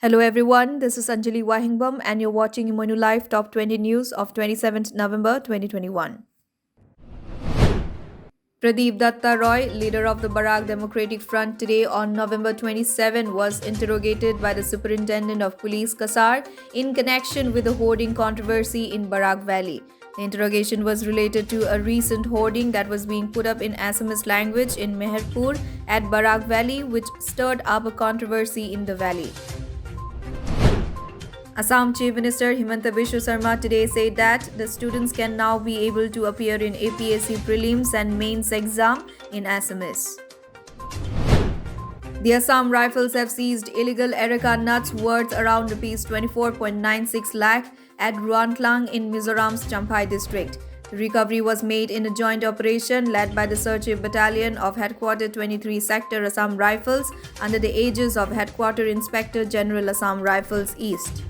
Hello everyone, this is Anjali Wahingbam and you're watching Imanu Live Top 20 News of 27th November 2021. Pradeep Datta Roy, leader of the Barak Democratic Front today on November 27 was interrogated by the Superintendent of Police Kasar in connection with the hoarding controversy in Barak Valley. The interrogation was related to a recent hoarding that was being put up in Assamese language in Meherpur at Barak Valley which stirred up a controversy in the valley. Assam Chief Minister Himanta Biswa Sarma today said that the students can now be able to appear in APSC prelims and mains exam in Assamese. The Assam Rifles have seized illegal Erica nuts worth around Rs 24.96 lakh at Ruantlang in Mizoram's Champhai district. The recovery was made in a joint operation led by the Search Battalion of Headquarter 23 Sector Assam Rifles under the aegis of Headquarter Inspector General Assam Rifles East.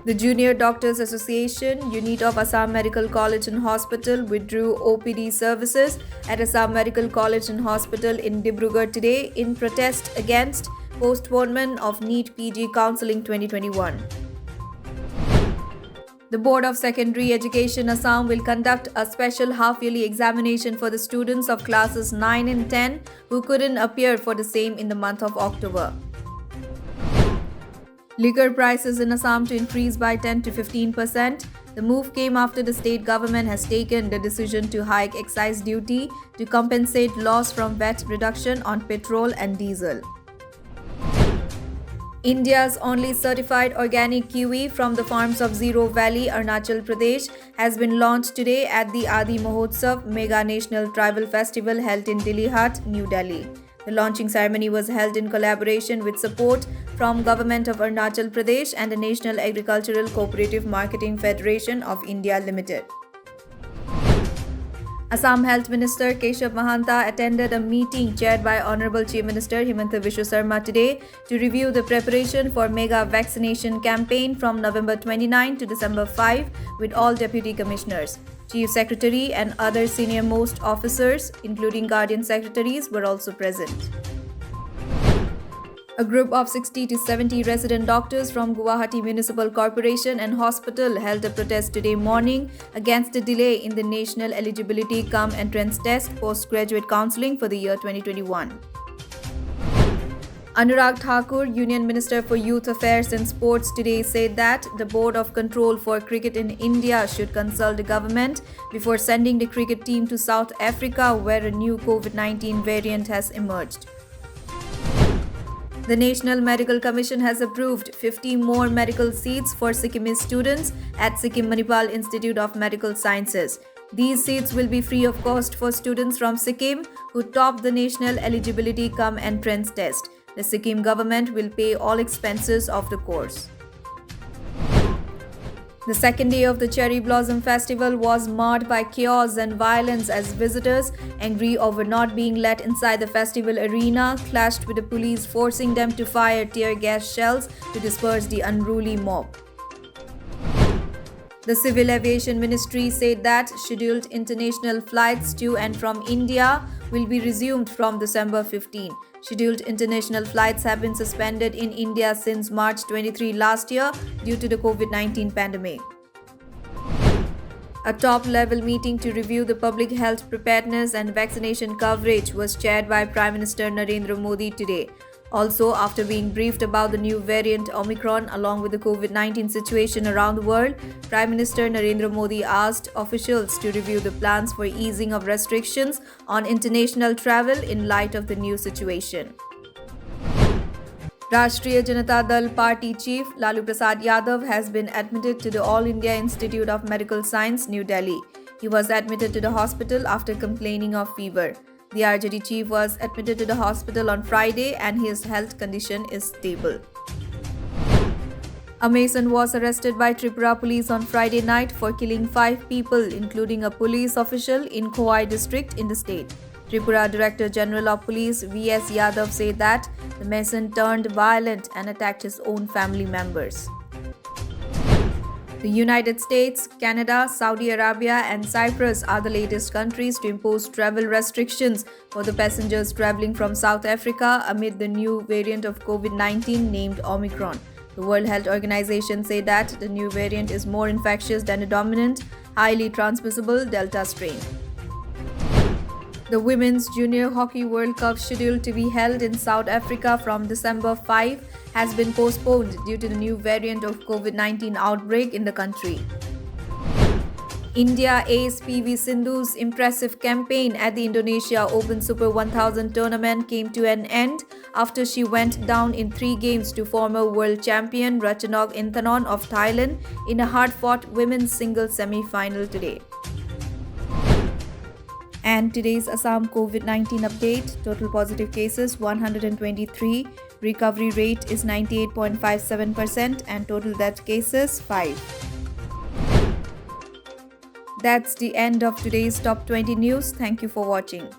The Junior Doctors Association unit of Assam Medical College and Hospital withdrew OPD services at Assam Medical College and Hospital in Dibrugarh today in protest against postponement of NEET PG Counselling 2021. The Board of Secondary Education Assam will conduct a special half-yearly examination for the students of classes 9 and 10 who couldn't appear for the same in the month of October. Liquor prices in Assam to increase by 10 to 15%. The move came after the state government has taken the decision to hike excise duty to compensate loss from VAT reduction on petrol and diesel. India's only certified organic kiwi from the farms of Zero Valley, Arunachal Pradesh, has been launched today at the Adi Mahotsav Mega National Tribal Festival held in Dilihat, New Delhi. The launching ceremony was held in collaboration with support from Government of Arunachal Pradesh and the National Agricultural Cooperative Marketing Federation of India Limited. Assam Health Minister Keshav Mahanta attended a meeting chaired by Honorable Chief Minister Himanta Biswa Sarma today to review the preparation for mega vaccination campaign from November 29 to December 5 with all Deputy Commissioners. Chief Secretary and other senior-most officers, including Guardian Secretaries, were also present. A group of 60 to 70 resident doctors from Guwahati Municipal Corporation and Hospital held a protest today morning against the delay in the National Eligibility Cum Entrance Test postgraduate counselling for the year 2021. Anurag Thakur, Union Minister for Youth Affairs and Sports, today said that the Board of Control for Cricket in India should consult the government before sending the cricket team to South Africa, where a new COVID-19 variant has emerged. The National Medical Commission has approved 50 more medical seats for Sikkimese students at Sikkim Manipal Institute of Medical Sciences. These seats will be free of cost for students from Sikkim who top the National Eligibility Cum Entrance Test. The Sikkim government will pay all expenses of the course. The second day of the Cherry Blossom Festival was marred by chaos and violence as visitors, angry over not being let inside the festival arena, clashed with the police, forcing them to fire tear gas shells to disperse the unruly mob. The Civil Aviation Ministry said that scheduled international flights to and from India will be resumed from December 15. Scheduled international flights have been suspended in India since March 23 last year due to the COVID-19 pandemic. A top-level meeting to review the public health preparedness and vaccination coverage was chaired by Prime Minister Narendra Modi today. Also, after being briefed about the new variant Omicron along with the COVID-19 situation around the world, Prime Minister Narendra Modi asked officials to review the plans for easing of restrictions on international travel in light of the new situation. Rashtriya Janata Dal Party Chief Lalu Prasad Yadav has been admitted to the All India Institute of Medical Science, New Delhi. He was admitted to the hospital after complaining of fever. The RJD chief was admitted to the hospital on Friday and his health condition is stable. A mason was arrested by Tripura police on Friday night for killing 5 people, including a police official in Khowai district in the state. Tripura Director General of Police V.S. Yadav said that the mason turned violent and attacked his own family members. The United States, Canada, Saudi Arabia, and Cyprus are the latest countries to impose travel restrictions for the passengers traveling from South Africa amid the new variant of COVID-19 named Omicron. The World Health Organization said that the new variant is more infectious than the dominant, highly transmissible Delta strain. The Women's Junior Hockey World Cup, scheduled to be held in South Africa from December 5, has been postponed due to the new variant of COVID-19 outbreak in the country. India ace PV Sindhu's impressive campaign at the Indonesia Open Super 1000 tournament came to an end after she went down in 3 games to former world champion Ratchanok Inthapol of Thailand in a hard-fought women's singles semi-final today. And today's Assam COVID-19 update: total positive cases 123, recovery rate is 98.57%, and total death cases 5. That's the end of today's Top 20 News. Thank you for watching.